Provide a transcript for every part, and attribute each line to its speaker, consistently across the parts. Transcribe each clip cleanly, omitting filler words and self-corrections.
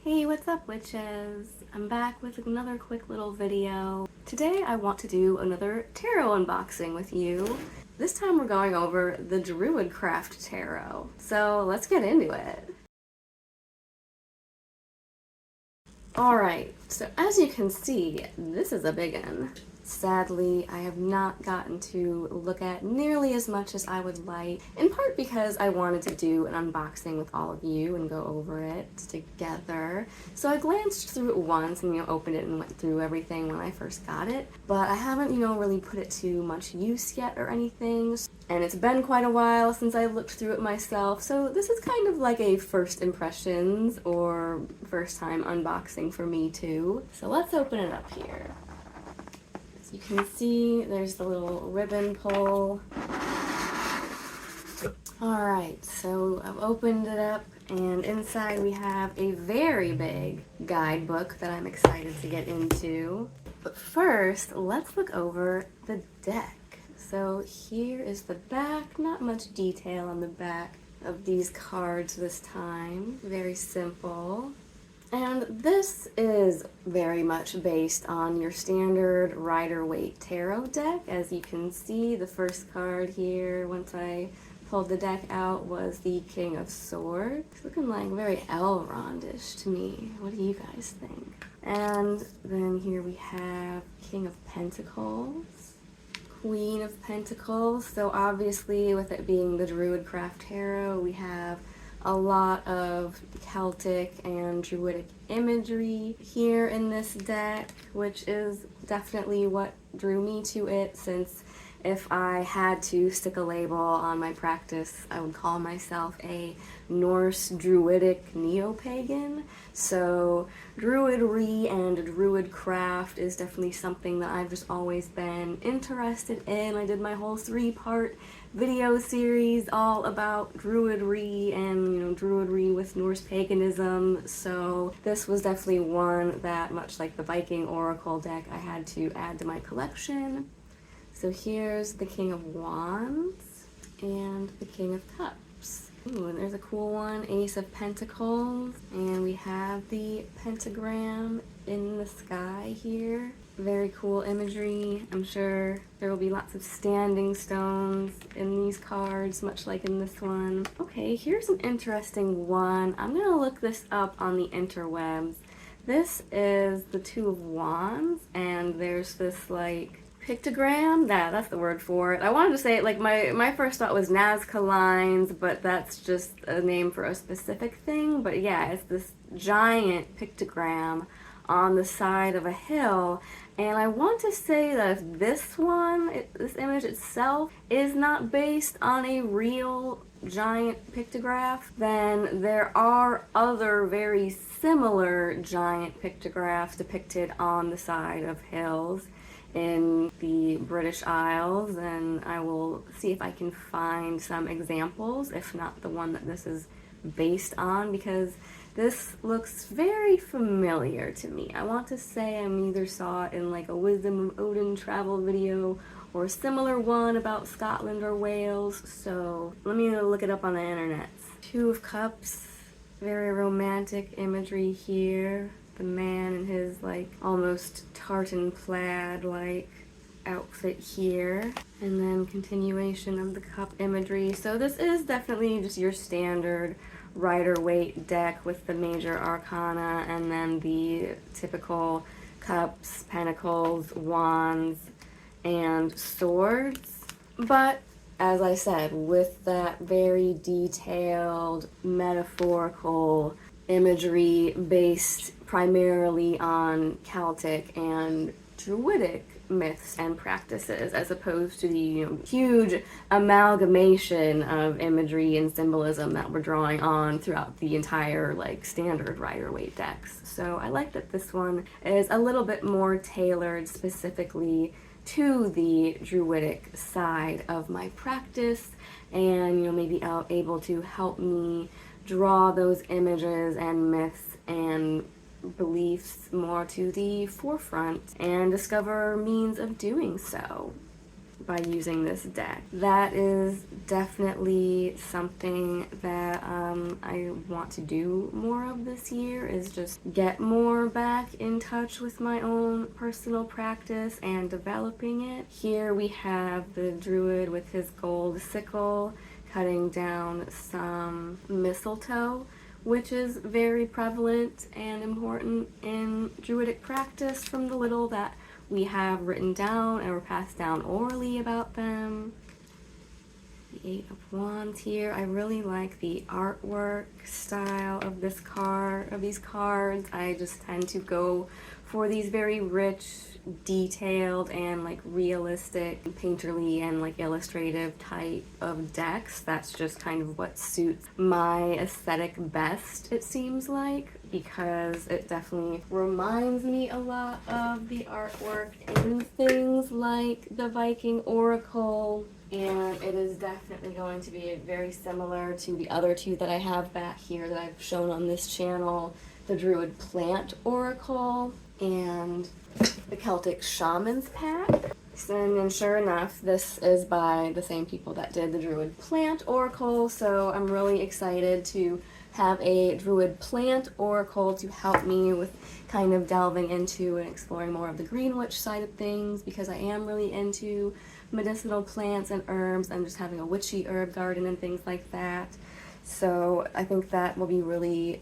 Speaker 1: Hey, what's up, witches? I'm back with another quick little video. Today I want to do another tarot unboxing with you. This time we're going over the Druid Craft Tarot. So let's get into it. Alright, so as you can see, this is a big one. Sadly, I have not gotten to look at nearly as much as I would like, in part because I wanted to do an unboxing with all of you and go over it together. So I glanced through it once and, opened it and went through everything when I first got it, but I haven't, really put it to much use yet or anything. And it's been quite a while since I looked through it myself, so this is kind of like a first impressions or first time unboxing for me too. So let's open it up here. As you can see, there's the little ribbon pull. Alright, so I've opened it up, and inside we have a very big guidebook that I'm excited to get into. But first, let's look over the deck. So here is the back, not much detail on the back of these cards this time. Very simple. And this is very much based on your standard Rider-Waite tarot deck. As you can see, the first card here, once I pulled the deck out, was the King of Swords. It's looking like very Elrondish to me. What do you guys think? And then here we have King of Pentacles, Queen of Pentacles. So obviously, with it being the Druid Craft Tarot, we have a lot of Celtic and Druidic imagery here in this deck, which is definitely what drew me to it, since if I had to stick a label on my practice, I would call myself a Norse Druidic neo-pagan. So Druidry and Druid craft is definitely something that I've just always been interested in. I did my whole 3-part video series all about Druidry and, Druidry with Norse paganism. So this was definitely one that, much like the Viking Oracle deck, I had to add to my collection. So here's the King of Wands and the King of Cups. Ooh, and there's a cool one, Ace of Pentacles. And we have the pentagram in the sky here. Very cool imagery. I'm sure there will be lots of standing stones in these cards, much like in this one. Okay, here's an interesting one. I'm gonna look this up on the interwebs. This is the Two of Wands, and there's this like pictogram, that's the word for it. I wanted to say it like my first thought was Nazca lines, but that's just a name for a specific thing. But yeah, it's this giant pictogram on the side of a hill, and I want to say that if this image itself is not based on a real giant pictograph, then there are other very similar giant pictographs depicted on the side of hills in the British Isles, and I will see if I can find some examples, if not the one that this is based on, because this looks very familiar to me. I want to say I either saw it in like a Wisdom of Odin travel video or a similar one about Scotland or Wales, so let me look it up on the internet. Two of Cups, very romantic imagery here. The man in his like almost tartan plaid like outfit here, and then continuation of the cup imagery. So this is definitely just your standard Rider-Waite deck with the major arcana and then the typical cups, pentacles, wands, and swords. But as I said, with that very detailed metaphorical imagery based primarily on Celtic and Druidic myths and practices, as opposed to the huge amalgamation of imagery and symbolism that we're drawing on throughout the entire like standard Rider-Waite decks. So I like that this one is a little bit more tailored specifically to the Druidic side of my practice, and maybe able to help me draw those images and myths and beliefs more to the forefront and discover means of doing so. by using this deck. That is definitely something that I want to do more of this year, is just get more back in touch with my own personal practice and developing it. Here we have the Druid with his gold sickle cutting down some mistletoe, which is very prevalent and important in Druidic practice from the little that we have written down and were passed down orally about them. The Eight of Wands here. I really like the artwork style of this card, of these cards. I just tend to go for these very rich, detailed, and like realistic, painterly, and like illustrative type of decks. That's just kind of what suits my aesthetic best, it seems like, because it definitely reminds me a lot of the artwork in things like the Viking Oracle, and it is definitely going to be very similar to the other two that I have back here that I've shown on this channel, the Druid Plant Oracle and the Celtic Shamans pack. And sure enough, this is by the same people that did the Druid Plant Oracle, so I'm really excited to have a Druid Plant Oracle to help me with kind of delving into and exploring more of the Green Witch side of things, because I am really into medicinal plants and herbs and just having a witchy herb garden and things like that. So I think that will be really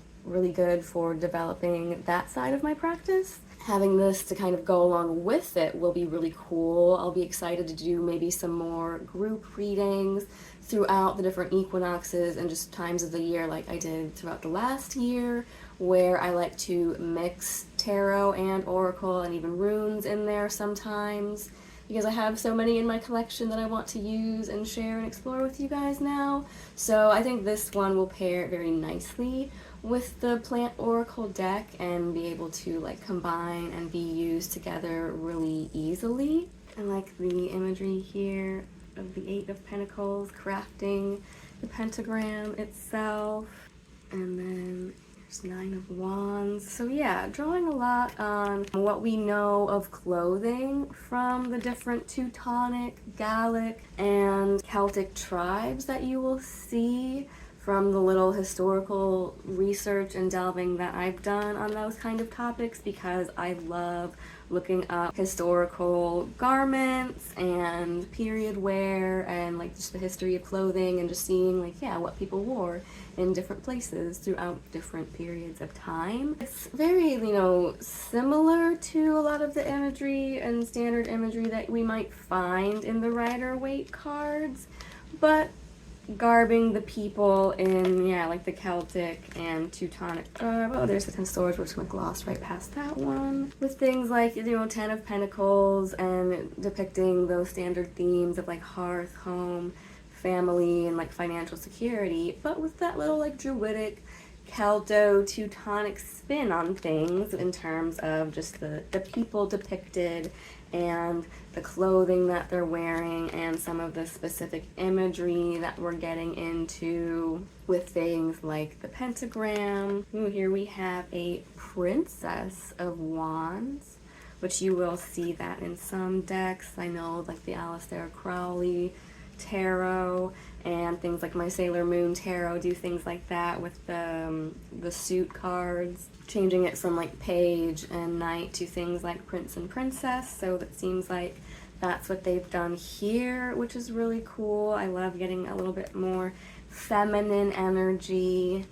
Speaker 1: good for developing that side of my practice. Having this to kind of go along with it will be really cool. I'll be excited to do maybe some more group readings throughout the different equinoxes and just times of the year like I did throughout the last year, where I like to mix tarot and oracle and even runes in there sometimes, because I have so many in my collection that I want to use and share and explore with you guys now. So I think this one will pair very nicely with the Plant Oracle deck and be able to like combine and be used together really easily. I like the imagery here of the Eight of Pentacles crafting the pentagram itself, and then there's Nine of Wands. So yeah, drawing a lot on what we know of clothing from the different Teutonic, Gallic, and Celtic tribes that you will see from the little historical research and delving that I've done on those kind of topics, because I love looking up historical garments and period wear and like just the history of clothing and just seeing like, yeah, what people wore in different places throughout different periods of time. It's very, you know, similar to a lot of the imagery and standard imagery that we might find in the Rider-Waite cards, but garbing the people in, yeah, like the Celtic and Teutonic garb. Oh, there's the 10 swords. We're just gonna gloss right past that one. With things like, you know, 10 of Pentacles and depicting those standard themes of like hearth, home, family, and like financial security, but with that little like Druidic Celto-Teutonic spin on things in terms of just the people depicted and the clothing that they're wearing and some of the specific imagery that we're getting into with things like the pentagram. Ooh, here we have a Princess of Wands, which you will see that in some decks. I know like the Aleister Crowley tarot and things like my Sailor Moon tarot do things like that with the suit cards, changing it from like page and knight to things like prince and princess. So that seems like that's what they've done here, which is really cool. I love getting a little bit more feminine energy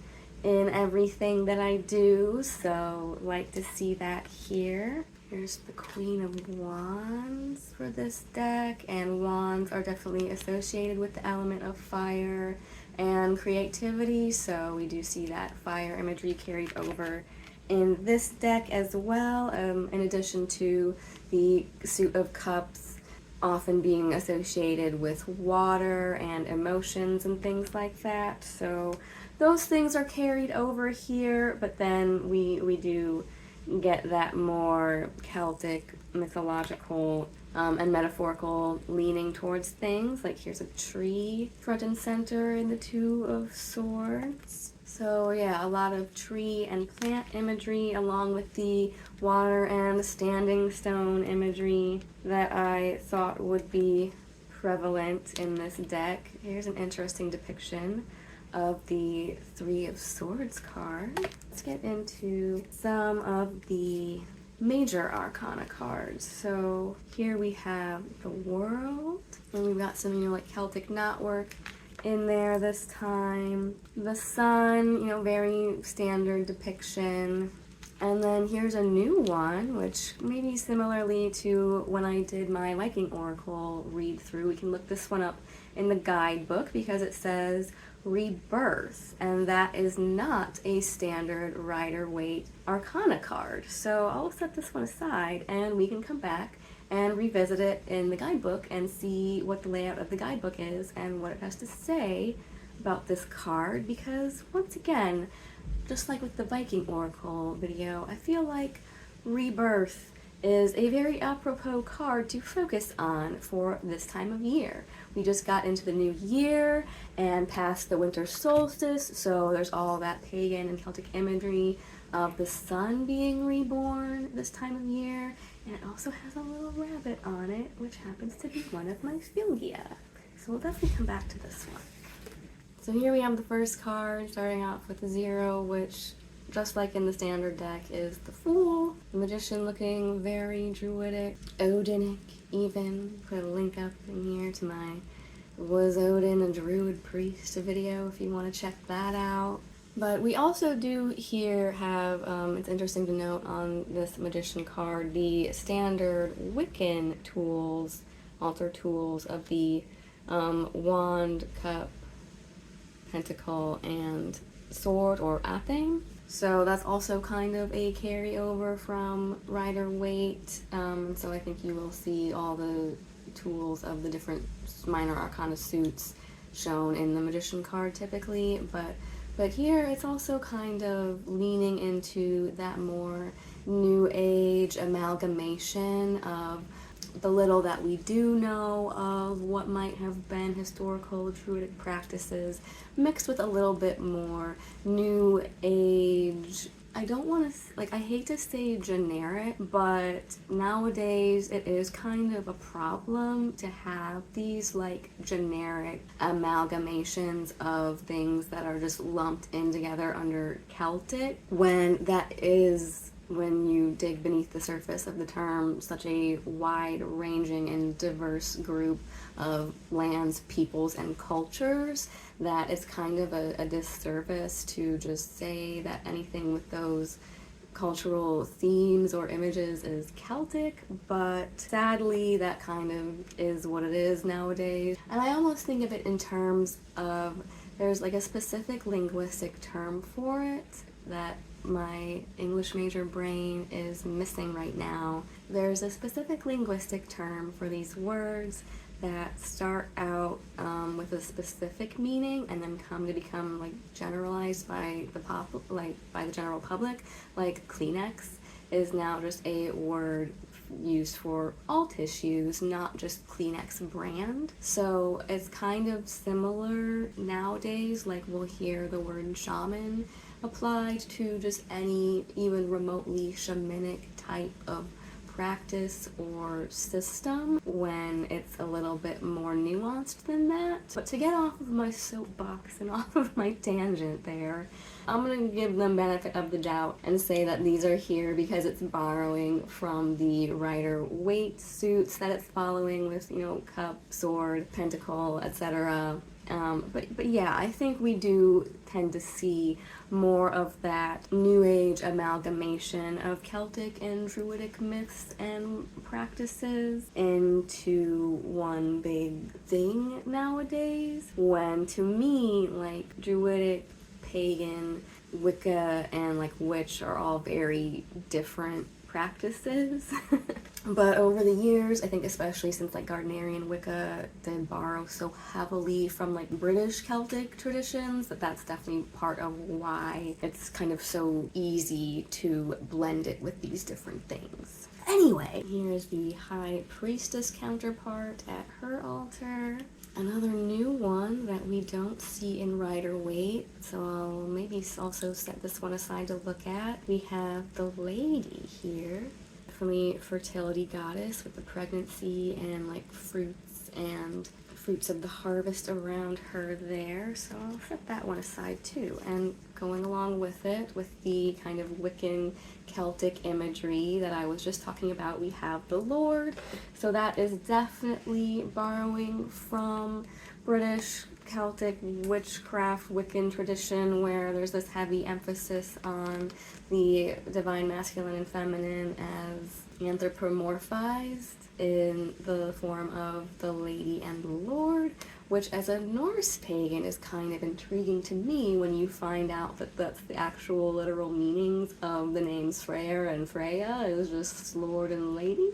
Speaker 1: in everything that I do, so like to see that here. Here's the Queen of Wands for this deck, and wands are definitely associated with the element of fire and creativity, so we do see that fire imagery carried over in this deck as well, in addition to the Suit of Cups often being associated with water and emotions and things like that. So those things are carried over here, but then we do get that more Celtic, mythological, and metaphorical leaning towards things. Like here's a tree front and center in the Two of Swords. So yeah, a lot of tree and plant imagery along with the water and standing stone imagery that I thought would be prevalent in this deck. Here's an interesting depiction of the Three of Swords card. Let's get into some of the major arcana cards. So here we have the World, and we've got some, like Celtic knotwork in there this time. The Sun, very standard depiction. And then here's a new one, which maybe similarly to when I did my Viking Oracle read through. We can look this one up in the guidebook because it says Rebirth, and that is not a standard Rider-Waite Arcana card. So I'll set this one aside and we can come back and revisit it in the guidebook and see what the layout of the guidebook is and what it has to say about this card, because once again, just like with the Viking Oracle video, I feel like Rebirth is a very apropos card to focus on for this time of year. We just got into the new year and past the winter solstice, so there's all that pagan and Celtic imagery of the sun being reborn this time of year, and it also has a little rabbit on it, which happens to be one of my Philia. So we'll definitely come back to this one. So here we have the first card, starting off with a 0, which, just like in the standard deck, is the Fool. The Magician looking very druidic, Odinic even. Put a link up in here to my Was Odin a Druid Priest video if you want to check that out. But we also do here have, it's interesting to note on this Magician card, the standard Wiccan tools, altar tools of the Wand, Cup, Pentacle, and Sword or Athame. So that's also kind of a carryover from Rider-Waite. So I think you will see all the tools of the different minor arcana suits shown in the Magician card typically, but here it's also kind of leaning into that more new age amalgamation of the little that we do know of what might have been historical druidic practices, mixed with a little bit more new age. I don't want to, I hate to say generic, but nowadays it is kind of a problem to have these generic amalgamations of things that are just lumped in together under Celtic, when that is, when you dig beneath the surface of the term, such a wide-ranging and diverse group of lands, peoples, and cultures, that it's kind of a disservice to just say that anything with those cultural themes or images is Celtic, but sadly that kind of is what it is nowadays. And I almost think of it in terms of, there's a specific linguistic term for it that my English major brain is missing right now. There's a specific linguistic term for these words that start out with a specific meaning and then come to become generalized by the general public. Like Kleenex is now just a word used for all tissues, not just Kleenex brand. So it's kind of similar nowadays, we'll hear the word shaman applied to just any even remotely shamanic type of practice or system, when it's a little bit more nuanced than that. But to get off of my soapbox and off of my tangent there, I'm gonna give them benefit of the doubt and say that these are here because it's borrowing from the Rider-Waite suits that it's following with, cup, sword, pentacle, etc. But yeah, I think we do tend to see more of that new age amalgamation of Celtic and Druidic myths and practices into one big thing nowadays, when to me, Druidic, pagan, Wicca, and witch are all very different practices. But over the years, I think especially since Gardnerian Wicca did borrow so heavily from British Celtic traditions, that's definitely part of why it's kind of so easy to blend it with these different things. Anyway, here's the High Priestess counterpart at her altar. Another new one that we don't see in Rider-Waite, so I'll maybe also set this one aside to look at. We have the Lady here, definitely fertility goddess with the pregnancy and fruits and fruits of the harvest around her there, so I'll set that one aside too. And going along with it, with the kind of Wiccan Celtic imagery that I was just talking about, we have the Lord. So that is definitely borrowing from British Celtic witchcraft Wiccan tradition, where there's this heavy emphasis on the divine masculine and feminine as anthropomorphized in the form of the lady and the lord, which as a Norse pagan is kind of intriguing to me when you find out that that's the actual literal meanings of the names Freyr and Freya is just lord and lady.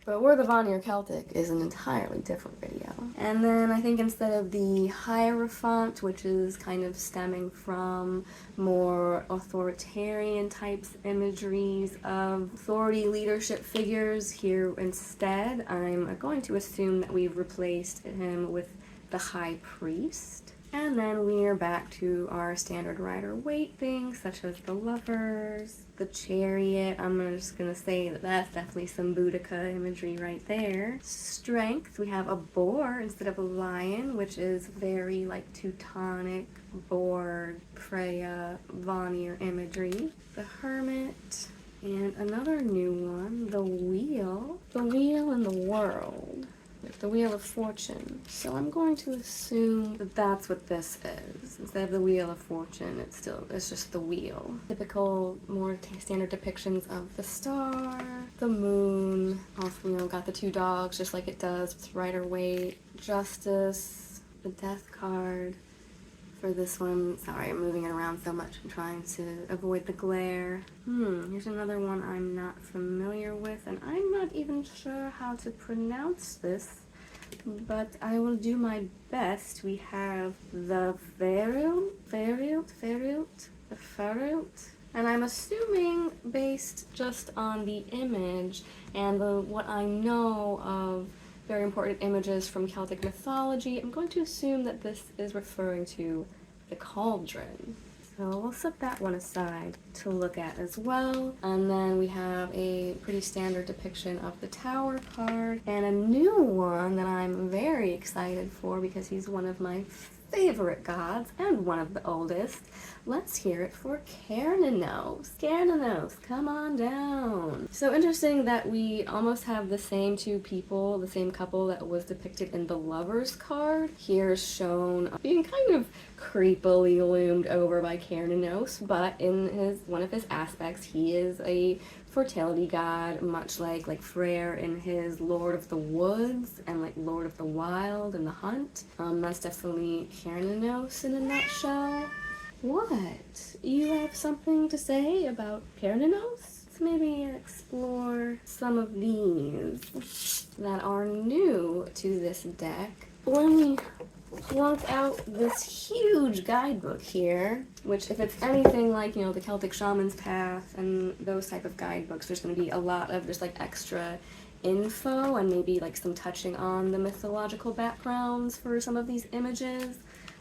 Speaker 1: But We're the Vanir Celtic is an entirely different video. And then I think instead of the Hierophant, which is kind of stemming from more authoritarian types imageries of authority leadership figures, here instead I'm going to assume that we've replaced him with the High Priest. And then we're back to our standard Rider-Waite things, such as the Lovers, the Chariot. I'm just going to say that that's definitely some Boudica imagery right there. Strength, we have a boar instead of a lion, which is very like Teutonic, boar, Freya, Vanir imagery. The Hermit, and another new one, the Wheel. The Wheel in the World. The Wheel of Fortune. So I'm going to assume that that's what this is. Instead of the Wheel of Fortune, it's just the wheel. Typical, more standard depictions of the star, the moon. Also, got the two dogs, just like it does with Rider-Waite. Justice, the Death card. For this one, sorry, I'm moving it around so much. I'm trying to avoid the glare. Here's another one I'm not familiar with, and I'm not even sure how to pronounce this, but I will do my best. We have the Ferilt, and I'm assuming based just on the image and what I know of very important images from Celtic mythology, I'm going to assume that this is referring to the cauldron. So we'll set that one aside to look at as well. And then we have a pretty standard depiction of the Tower card, and a new one that I'm very excited for because he's one of my favorite gods and one of the oldest. Let's hear it for Cernunnos. Cernunnos, come on down. So interesting that we almost have the same two people, the same couple that was depicted in the Lovers card. Here is shown being kind of creepily loomed over by Cernunnos, but in one of his aspects, he is a fertility god, much like Freyr in his Lord of the Woods and like Lord of the Wild and the Hunt. That's definitely Cernunnos in a nutshell. What? You have something to say about Cernunnos? Let's maybe explore some of these that are new to this deck. When we plunk out this huge guidebook here, which if it's anything like, the Celtic Shaman's Path and those type of guidebooks, there's going to be a lot of just like extra info and maybe like some touching on the mythological backgrounds for some of these images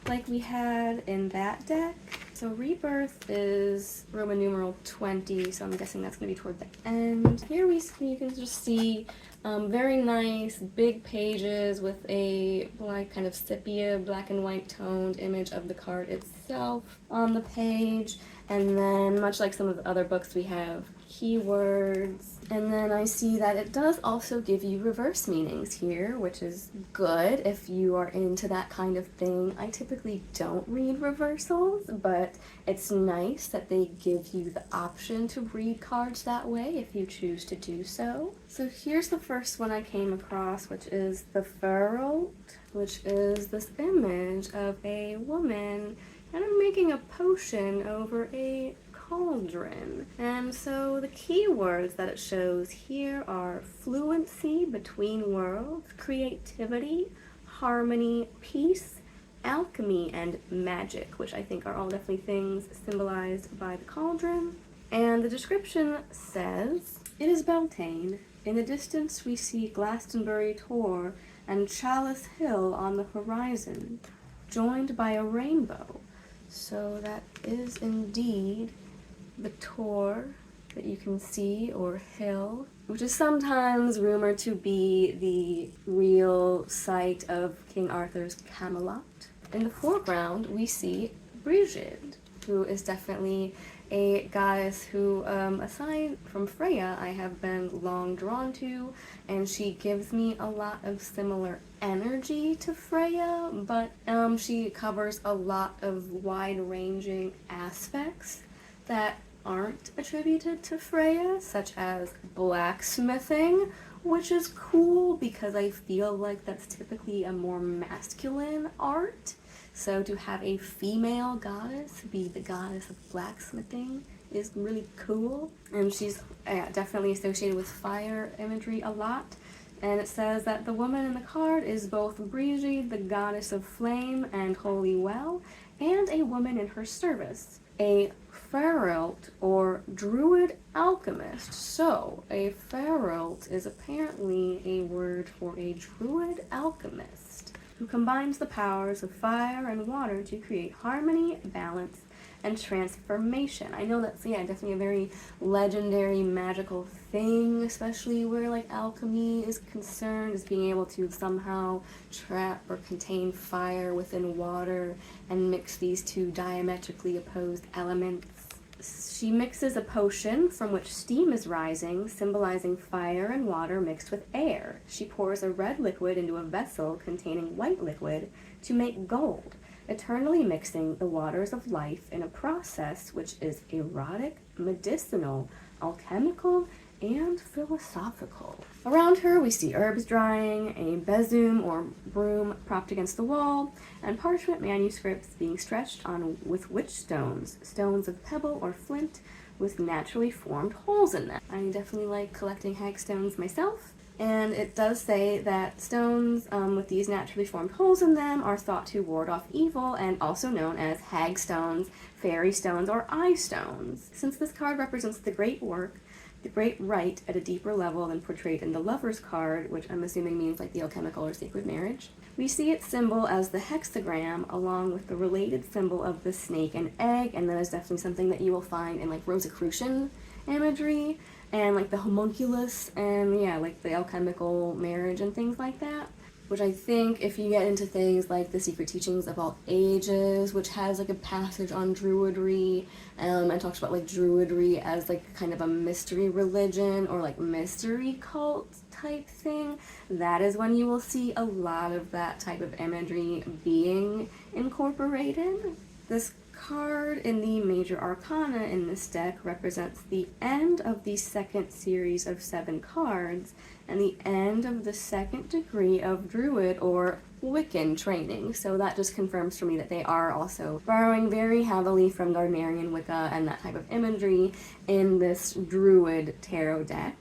Speaker 1: like we had in that deck. So Rebirth is Roman numeral 20, so I'm guessing that's going to be toward the end. Here you can just see very nice big pages with a kind of sepia black and white toned image of the card itself on the page, and then much like some of the other books we have keywords, and then I see that it does also give you reverse meanings here, which is good if you are into that kind of thing. I typically don't read reversals, but it's nice that they give you the option to read cards that way if you choose to do so. So here's the first one I came across, which is the Feralt, which is this image of a woman kind of making a potion over a cauldron. And so the keywords that it shows here are fluency between worlds, creativity, harmony, peace, alchemy, and magic, which I think are all definitely things symbolized by the cauldron. And the description says, "It is Beltane. In the distance we see Glastonbury Tor and Chalice Hill on the horizon, joined by a rainbow." So that is indeed the Tor that you can see, or hill, which is sometimes rumored to be the real site of King Arthur's Camelot. In the foreground, we see Brigid, who is definitely a goddess who, aside from Freya, I have been long drawn to, and she gives me a lot of similar energy to Freya, but she covers a lot of wide-ranging aspects that aren't attributed to Freya, such as blacksmithing, which is cool because I feel like that's typically a more masculine art. So to have a female goddess be the goddess of blacksmithing is really cool. And she's definitely associated with fire imagery a lot. And it says that the woman in the card is both Brigid, the goddess of flame and holy well, and a woman in her service, a Feralt or Druid alchemist. So a Feralt is apparently a word for a Druid alchemist who combines the powers of fire and water to create harmony, balance, and transformation. I know that's, yeah, definitely a very legendary magical thing, especially where like alchemy is concerned, is being able to somehow trap or contain fire within water and mix these two diametrically opposed elements. She mixes a potion from which steam is rising, symbolizing fire and water mixed with air. She pours a red liquid into a vessel containing white liquid to make gold, eternally mixing the waters of life in a process which is erotic, medicinal, alchemical, and philosophical. Around her we see herbs drying, a besom or broom propped against the wall, and parchment manuscripts being stretched on with witch stones, stones of pebble or flint with naturally formed holes in them. I definitely like collecting hagstones myself, and it does say that stones with these naturally formed holes in them are thought to ward off evil, and also known as hagstones, fairy stones, or eye stones. Since this card represents the great work, the great rite at a deeper level than portrayed in the Lover's card, which I'm assuming means like the alchemical or sacred marriage, we see its symbol as the hexagram along with the related symbol of the snake and egg, and that is definitely something that you will find in like Rosicrucian imagery and like the homunculus and yeah, like the alchemical marriage and things like that. Which I think if you get into things like the Secret Teachings of All Ages, which has like a passage on Druidry, and talks about like Druidry as like kind of a mystery religion or like mystery cult type thing, that is when you will see a lot of that type of imagery being incorporated. This card in the Major Arcana in this deck represents the end of the second series of 7 cards and the end of the second degree of Druid or Wiccan training. So that just confirms for me that they are also borrowing very heavily from Gardnerian Wicca and that type of imagery in this Druid tarot deck.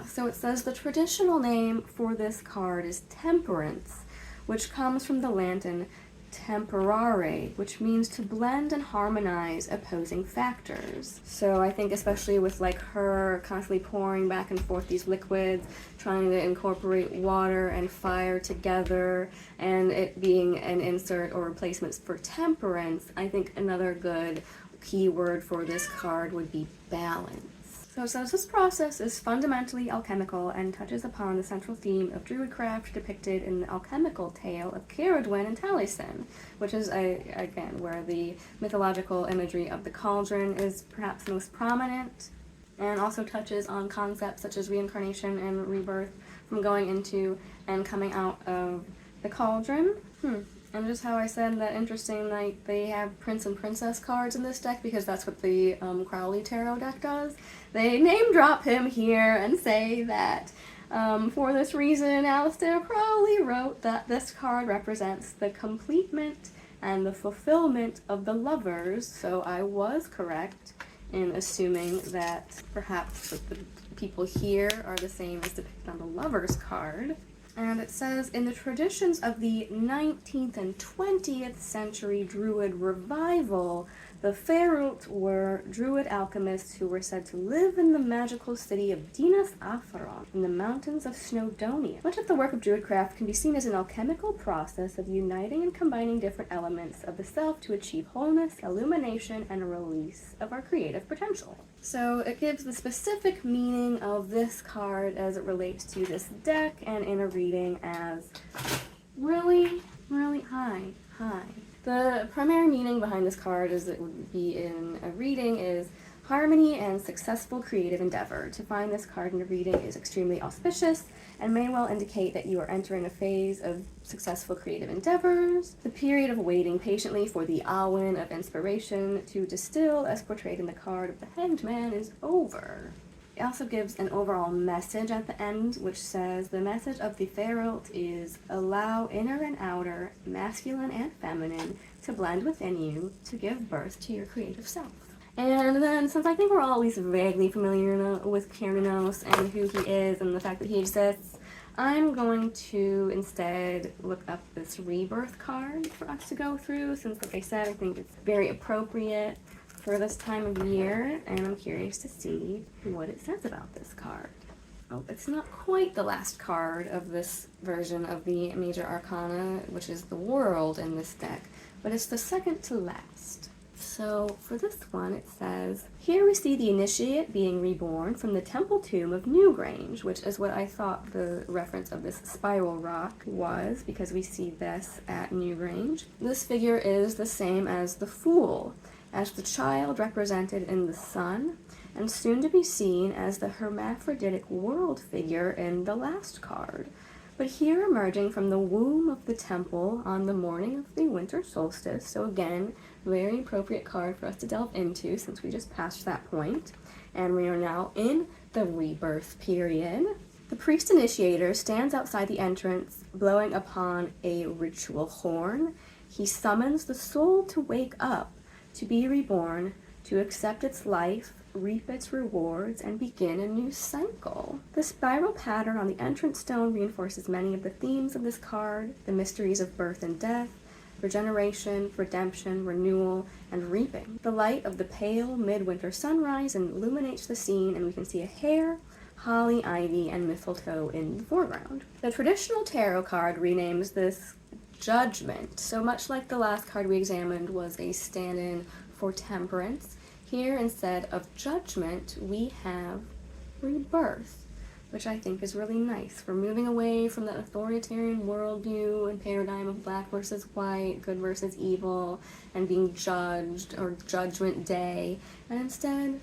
Speaker 1: So it says the traditional name for this card is Temperance, which comes from the Latin temperare, which means to blend and harmonize opposing factors. So I think especially with like her constantly pouring back and forth these liquids, trying to incorporate water and fire together, and it being an insert or replacement for temperance, I think another good keyword for this card would be balance. So it says this process is fundamentally alchemical and touches upon the central theme of Druidcraft depicted in the alchemical tale of Caradwen and Taliesin, which is, again, where the mythological imagery of the cauldron is perhaps most prominent, and also touches on concepts such as reincarnation and rebirth from going into and coming out of the cauldron. And just how I said that interesting, like, they have Prince and Princess cards in this deck because that's what the Crowley Tarot deck does. They name drop him here and say that for this reason, Aleister Crowley wrote that this card represents the completement and the fulfillment of the lovers. So I was correct in assuming that perhaps the people here are the same as depicted on the lovers card. And it says, in the traditions of the 19th and 20th century Druid revival, The Faerult were Druid alchemists who were said to live in the magical city of Dinas Afaron in the mountains of Snowdonia. Much of the work of Druidcraft can be seen as an alchemical process of uniting and combining different elements of the self to achieve wholeness, illumination, and a release of our creative potential. So it gives the specific meaning of this card as it relates to this deck and in a reading as really, really high. The primary meaning behind this card, as it would be in a reading, is harmony and successful creative endeavor. To find this card in a reading is extremely auspicious and may well indicate that you are entering a phase of successful creative endeavors. The period of waiting patiently for the Awen of inspiration to distill, as portrayed in the card of the Hanged Man, is over. It also gives an overall message at the end, which says, the message of the Faerult is allow inner and outer, masculine and feminine, to blend within you to give birth to your creative self. And then, since I think we're all at least vaguely familiar with Kiernanos and who he is and the fact that he exists, I'm going to instead look up this rebirth card for us to go through, since, like I said, I think it's very appropriate for this time of year, and I'm curious to see what it says about this card. Oh, it's not quite the last card of this version of the Major Arcana, which is the World in this deck, but it's the second to last. So for this one, it says, here we see the initiate being reborn from the temple tomb of Newgrange, which is what I thought the reference of this spiral rock was, because we see this at Newgrange. This figure is the same as the Fool, as the child represented in the sun, and soon to be seen as the hermaphroditic world figure in the last card. But here emerging from the womb of the temple on the morning of the winter solstice, so again, very appropriate card for us to delve into since we just passed that point, and we are now in the rebirth period. The priest initiator stands outside the entrance, blowing upon a ritual horn. He summons the soul to wake up, to be reborn, to accept its life, reap its rewards, and begin a new cycle. The spiral pattern on the entrance stone reinforces many of the themes of this card: the mysteries of birth and death, regeneration, redemption, renewal, and reaping. The light of the pale midwinter sunrise illuminates the scene, and we can see a hare, holly, ivy, and mistletoe in the foreground. The traditional tarot card renames this Judgment. So much like the last card we examined was a stand-in for Temperance, here instead of Judgment we have Rebirth, which I think is really nice. We're moving away from that authoritarian worldview and paradigm of black versus white, good versus evil, and being judged, or Judgment Day, and instead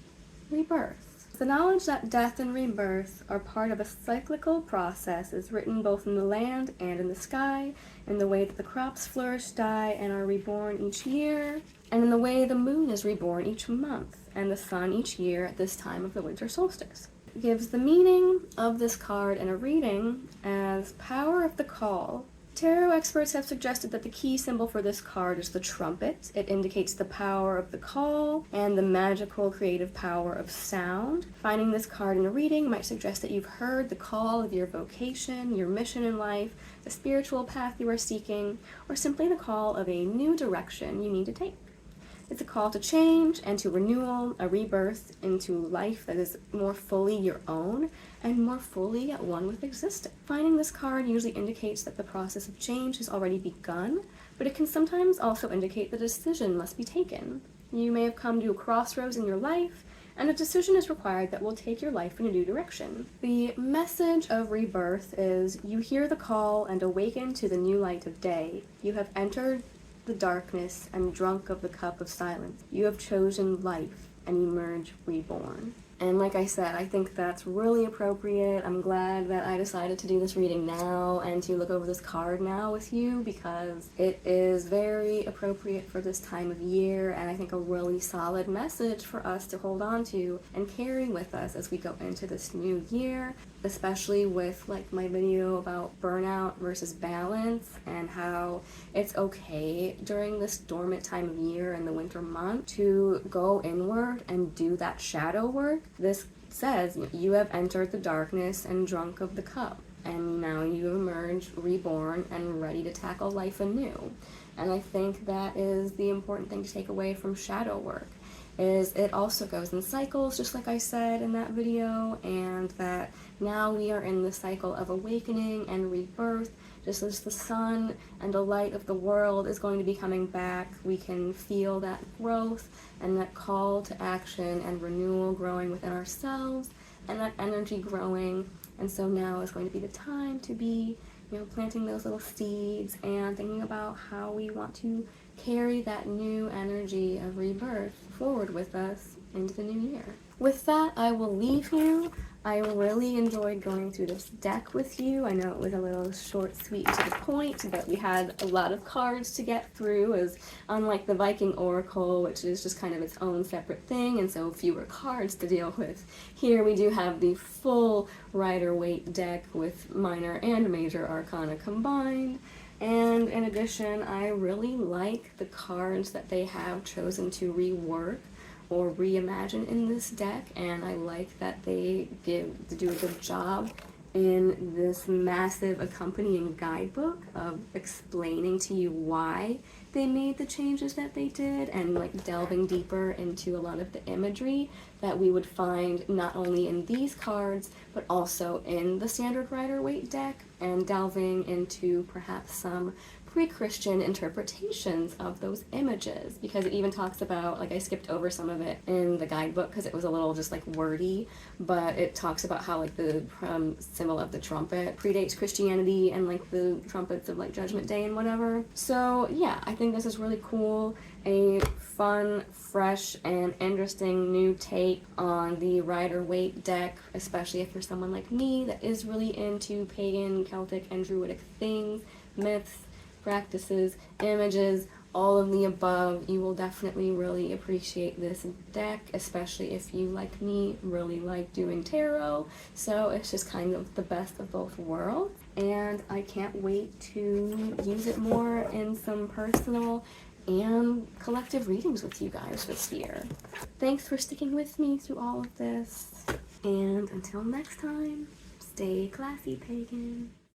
Speaker 1: rebirth. The knowledge that death and rebirth are part of a cyclical process is written both in the land and in the sky, in the way that the crops flourish, die, and are reborn each year, and in the way the moon is reborn each month, and the sun each year at this time of the winter solstice. It gives the meaning of this card in a reading as power of the call. Tarot experts have suggested that the key symbol for this card is the trumpet. It indicates the power of the call and the magical creative power of sound. Finding this card in a reading might suggest that you've heard the call of your vocation, your mission in life, the spiritual path you are seeking, or simply the call of a new direction you need to take. It's a call to change and to renewal, a rebirth into life that is more fully your own and more fully at one with existence. Finding this card usually indicates that the process of change has already begun, but it can sometimes also indicate that a decision must be taken. You may have come to a crossroads in your life, and a decision is required that will take your life in a new direction. The message of rebirth is you hear the call and awaken to the new light of day. You have entered the darkness and drunk of the cup of silence. You have chosen life and emerge reborn. And like I said, I think that's really appropriate. I'm glad that I decided to do this reading now and to look over this card now with you, because it is very appropriate for this time of year, and I think a really solid message for us to hold on to and carry with us as we go into this new year, especially with like my video about burnout versus balance and how it's okay during this dormant time of year in the winter month to go inward and do that shadow work. This says you have entered the darkness and drunk of the cup, and now you emerge reborn and ready to tackle life anew. And I think that is the important thing to take away from shadow work, is it also goes in cycles, just like I said in that video, and that now we are in the cycle of awakening and rebirth. Just as the sun and the light of the world is going to be coming back, we can feel that growth and that call to action and renewal growing within ourselves, and that energy growing. And so now is going to be the time to be, planting those little seeds and thinking about how we want to carry that new energy of rebirth forward with us into the new year. With that, I will leave you. I really enjoyed going through this deck with you. I know it was a little short, sweet, to the point, but we had a lot of cards to get through, as unlike the Viking Oracle, which is just kind of its own separate thing, and so fewer cards to deal with. Here we do have the full Rider-Waite deck with minor and major arcana combined. And in addition, I really like the cards that they have chosen to rework or reimagine in this deck, and I like that they do a good job in this massive accompanying guidebook of explaining to you why they made the changes that they did, and like delving deeper into a lot of the imagery that we would find not only in these cards but also in the standard Rider-Waite deck, and delving into perhaps some pre-Christian interpretations of those images, because it even talks about, like I skipped over some of it in the guidebook because it was a little just like wordy, but it talks about how like the symbol of the trumpet predates Christianity, and like the trumpets of like Judgment Day and whatever. So yeah, I think this is really cool, a fun, fresh, and interesting new take on the Rider-Waite deck, especially if you're someone like me that is really into pagan, Celtic, and Druidic things, myths, practices, images, all of the above. You will definitely really appreciate this deck, especially if you, like me, really like doing tarot. So it's just kind of the best of both worlds, and I can't wait to use it more in some personal and collective readings with you guys this year. Thanks for sticking with me through all of this, and until next time, stay classy, pagan.